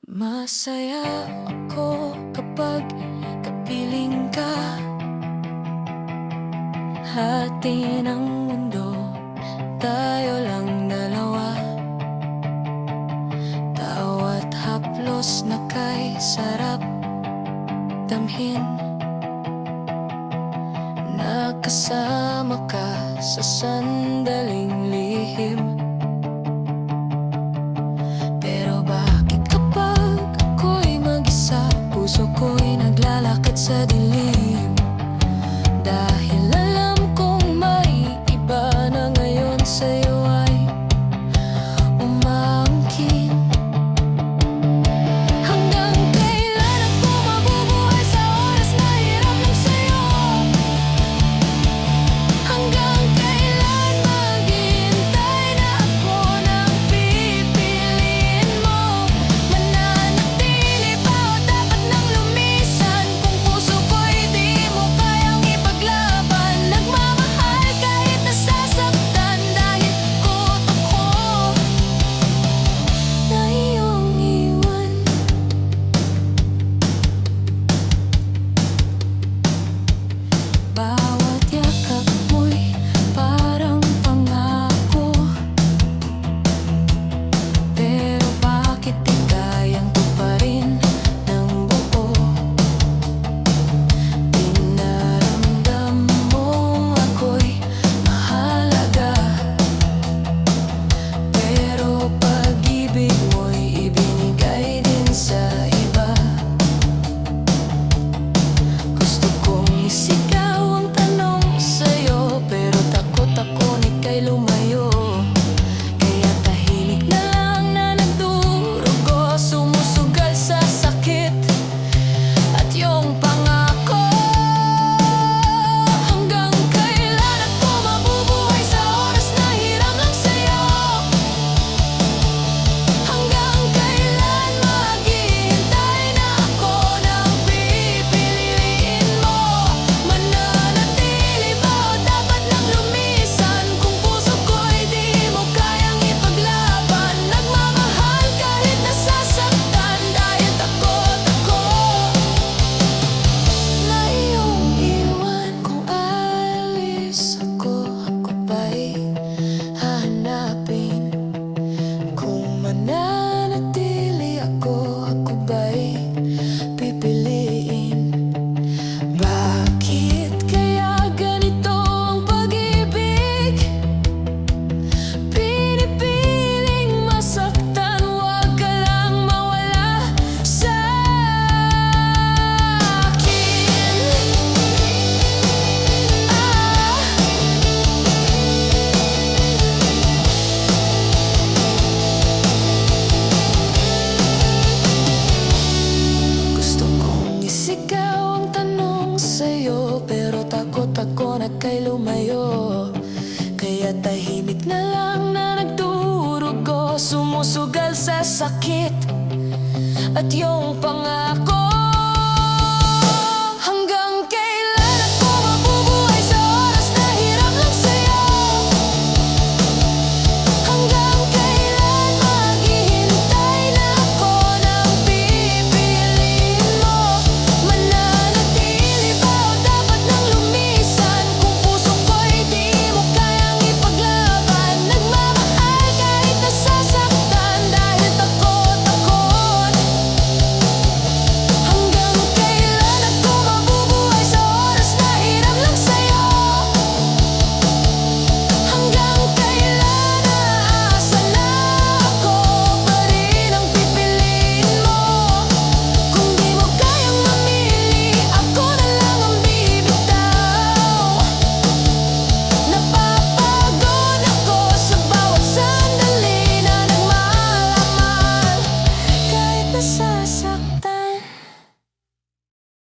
Masaya ako kapag kapiling ka. Hati ng mundo, tayo lang dalawa. Bawat haplos na kay sarap damhin. Nakasama ka sa sandaling lihim. Pero bakit kapag ako'y mag-isa, puso ko'y naglalakad sa dilim? Dahil alam kong may iba na ngayon sa'yo ay umaangkin. Hanggang kailan ako mabubuhay sa oras na hirap lang sa'yo? Hanggang kailan maghihintay na ako ng pipiliin mo? Mananatili ba o dapat nang lumisan? Kung puso ko'y di mo kayang ipaglaban, nagmamahal kahit nasasaktan, dahil takot ako na iyong iwan. Bawat yakap mo'y parang pangako, pero bakit di kayang tuparin ng buo? Pinaramdam mong ako'y mahalaga, pero pag-ibig mo'y ibinigay din sa iba. Gusto kong isigaw ang tanong sa'yo, pero takot ako ika'y lumayo. Kaya tahimik na lang na nagdurugo, sumusugal sa sakit at iyong pangako. Hanggang kailan ako mabubuhay sa oras na hirap lang sa'yo? Hanggang kailan maghihintay na ako ng pipiliin mo? Mananatili ba o dapat nang lumisan? Kung puso ko'y di mo kayang ipaglaban, nagmamahal kahit nasasaktan, dahil takot ako na iyong iwan. Kung alis ako, ako ba'y hahanapin? Kung mananatili ako, ako ba'y pipiliin? Bakit kaya ganito ang pag-ibig? Pinipiling masaktan, huwag ka lang mawala sa'kin. Gusto kong isigaw ang tanong sa'yo, pero takot ako na kay lumayo. Kaya tahimik na lang na nagdurugo, sumusugal sa sakit at iyong pangako.